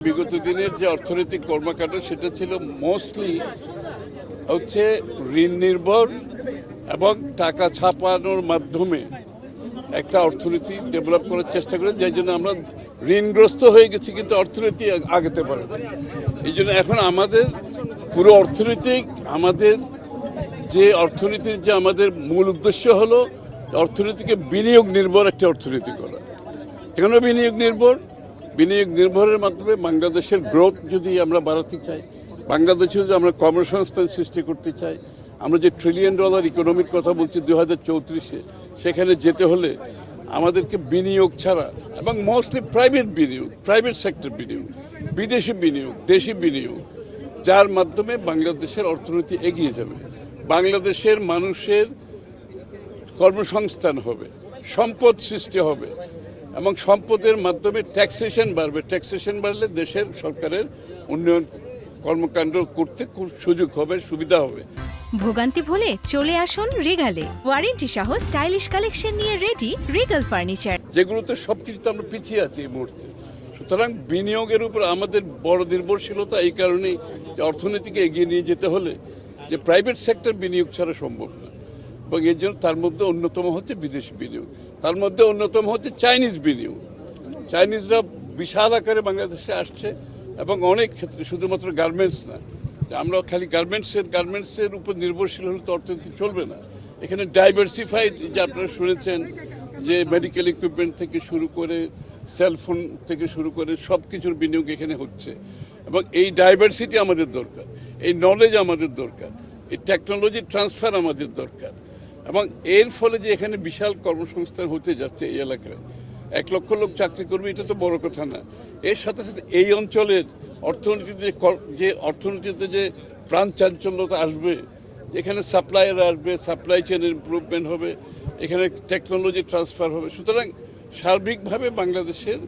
বিগত দিনের যে অর্থনৈতিক কর্মকাণ্ড সেটা ছিল মোস্টলি হচ্ছে ঋণ নির্ভর এবং টাকা ছাপানোর মাধ্যমে একটা অর্থনীতি ডেভেলপ করার চেষ্টা করে, যার জন্য আমরা ঋণগ্রস্ত হয়ে গেছি কিন্তু অর্থনীতি আগাতে পারে না। এই জন্য এখন আমাদের পুরো আমাদের আমাদের মূল উদ্দেশ্য হলো অর্থনীতিকে বিনিয়োগ নির্ভর একটা অর্থনীতি করা। কেন বিনিয়োগ নির্ভর? বিনিয়োগ নির্ভরের মাধ্যমে বাংলাদেশের গ্রোথ যদি আমরা বাড়াতে চাই, বাংলাদেশে যদি আমরা কর্মসংস্থান সৃষ্টি করতে চাই, আমরা যে $1 ট্রিলিয়ন ইকোনমির কথা বলছি 2034-এ, সেখানে যেতে হলে আমাদেরকে বিনিয়োগ ছাড়া এবং মোস্টলি প্রাইভেট সেক্টর বিনিয়োগ, বিদেশি বিনিয়োগ, দেশি বিনিয়োগ, যার মাধ্যমে বাংলাদেশের অর্থনীতি এগিয়ে যাবে, বাংলাদেশের মানুষের কর্মসংস্থান হবে, সম্পদ সৃষ্টি হবে এবং সম্পদের মাধ্যমে ট্যাক্সেশন বাড়বে। ট্যাক্সেশন বাড়লে দেশের সরকারের উন্নয়ন কর্মকাণ্ড করতে খুব সুযোগ হবে, সুবিধা হবে। ভোগান্তি ভুলে চলে আসুন রিগালে। ওয়ারেন্টি সহ স্টাইলিশ কালেকশন নিয়ে রেডি রিগাল ফার্নিচার, যেগুলোতে সবকিছুতে আমরা পিছিয়ে আছি এই মুহূর্তে। সুতরাং বিনিয়োগের উপর আমাদের বড় নির্ভরশীলতা এই কারণেই যে অর্থনীতিকে এগিয়ে নিয়ে যেতে হলে যে প্রাইভেট সেক্টর বিনিয়োগ ছাড়া সম্ভব না, এবং এর জন্য তার মধ্যে অন্যতম হচ্ছে বিদেশি বিনিয়োগ, তার মধ্যে অন্যতম হচ্ছে চাইনিজ বিনিয়োগ। চাইনিজরা বিশাল আকারে বাংলাদেশে আসছে এবং অনেক ক্ষেত্রে, শুধুমাত্র গার্মেন্টস না, আমরা খালি গার্মেন্টসের উপর নির্ভরশীল হলে তো অর্থনীতি চলবে না। এখানে ডাইভার্সিফাইড, যে আপনারা শুনেছেন যে মেডিকেল ইকুইপমেন্ট থেকে শুরু করে সেলফোন থেকে শুরু করে সব কিছুর বিনিয়োগ এখানে হচ্ছে, এবং এই ডাইভার্সিটি আমাদের দরকার, এই নলেজ আমাদের দরকার, এই টেকনোলজি ট্রান্সফার আমাদের দরকার। এবং এর ফলে যে এখানে বিশাল কর্মসংস্থান হতে যাচ্ছে, এই এলাকায় 1 লক্ষ লোক চাকরি করবে, এটা তো বড় কথা না। এর সাথে সাথে এই অঞ্চলের অর্থনীতিতে যে প্রাণ চাঞ্চল্যতা আসবে, এখানে সাপ্লাইয়ার আসবে, সাপ্লাই চেন ইমপ্রুভমেন্ট হবে, এখানে টেকনোলজি ট্রান্সফার হবে। সুতরাং সার্বিকভাবে বাংলাদেশের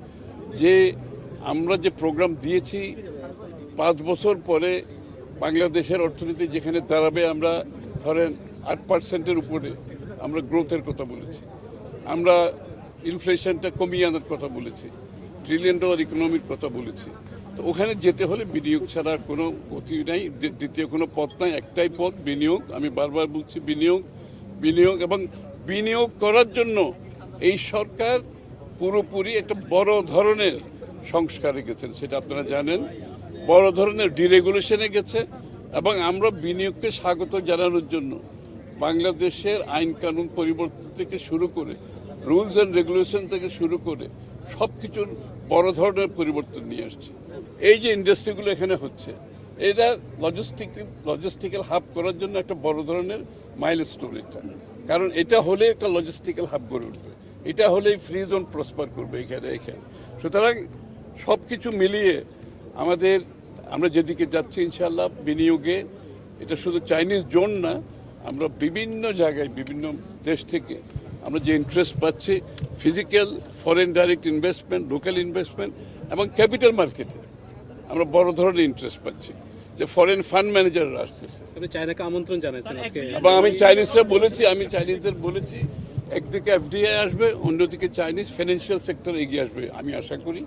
আমরা যে প্রোগ্রাম দিয়েছি, 5 বছর পরে বাংলাদেশের অর্থনীতি যেখানে দাঁড়াবে, আমরা ধরেন 8%-এর উপরে আমরা গ্রোথের কথা বলেছি, আমরা ইনফ্লেশনটা কমিয়ে আনার কথা বলেছি, $1 ট্রিলিয়ন ইকোনমির কথা বলেছি। তো ওখানে যেতে হলে বিনিয়োগ ছাড়া কোনো গতি নাই, দ্বিতীয় কোনো পথ নাই, একটাই পথ বিনিয়োগ। আমি বারবার বলছি বিনিয়োগ এবং বিনিয়োগ করার জন্য এই সরকার পুরোপুরি একটা বড় ধরনের সংস্কারে গেছেন, সেটা আপনারা জানেন, বড় ধরনের ডিরেগুলেশনে গেছে। এবং আমরা বিনিয়োগকে স্বাগত জানানোর জন্য বাংলাদেশের আইন কানুন পরিবর্তন থেকে শুরু করে, রুলস অ্যান্ড রেগুলেশন থেকে শুরু করে সব কিছুর বড় ধরনের পরিবর্তন নিয়ে আসছে। এই যে ইন্ডাস্ট্রিগুলো এখানে হচ্ছে, এটা লজিস্টিক্যাল হাব করার জন্য একটা বড় ধরনের মাইলস্টোন এটা, কারণ এটা হলে একটা লজিস্টিক্যাল হাব গড়ে উঠবে, এটা হলেই ফ্রি জোন প্রসপার করবে এখানে। সুতরাং সব কিছু মিলিয়ে আমরা যেদিকে যাচ্ছি ইনশাআল্লাহ বিনিয়োগে, এটা শুধু চাইনিজ জোন না, আমরা বিভিন্ন জায়গায় বিভিন্ন দেশ থেকে আমরা যে ইন্টারেস্ট পাচ্ছি, physical foreign direct investment, local investment এবং ক্যাপিটাল মার্কেটে আমরা বড় ধরনের ইন্টারেস্ট পাচ্ছি, যে ফরেন ফান্ড ম্যানেজাররা আসতেছে। চায়নাকে আমন্ত্রণ জানাচ্ছেন আজকে, এবং আমি চাইনিজদের বলেছি একদিকে এফডিআই আসবে, অন্যদিকে চাইনিজ ফাইন্যান্সিয়াল সেক্টর এগিয়ে আসবে। আমি আশা করি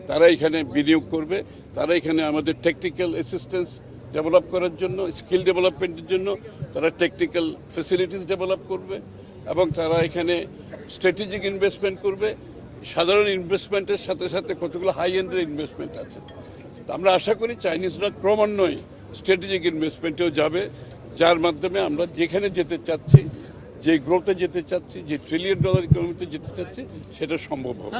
তারা এখানে বিনিয়োগ করবে, তারা এখানে আমাদের টেকনিক্যাল অ্যাসিস্ট্যান্স ডেভেলপ করার জন্য, স্কিল ডেভেলপমেন্টের জন্য তারা টেকনিক্যাল ফ্যাসিলিটিস ডেভেলপ করবে, এবং তারা এখানে স্ট্র্যাটেজিক ইনভেস্টমেন্ট করবে। সাধারণ ইনভেস্টমেন্টের সাথে সাথে কতগুলো হাই এন্ডের ইনভেস্টমেন্ট আছে। তো আমরা আশা করি চাইনিজরা ক্রমান্বয়ে স্ট্র্যাটেজিক ইনভেস্টমেন্টেও যাবে, যার মাধ্যমে আমরা যেখানে যেতে চাচ্ছি, যে গ্রোথে যেতে চাচ্ছি, যে $1 ট্রিলিয়ন ইকোনমিতে যেতে চাচ্ছি, সেটা সম্ভব হবে।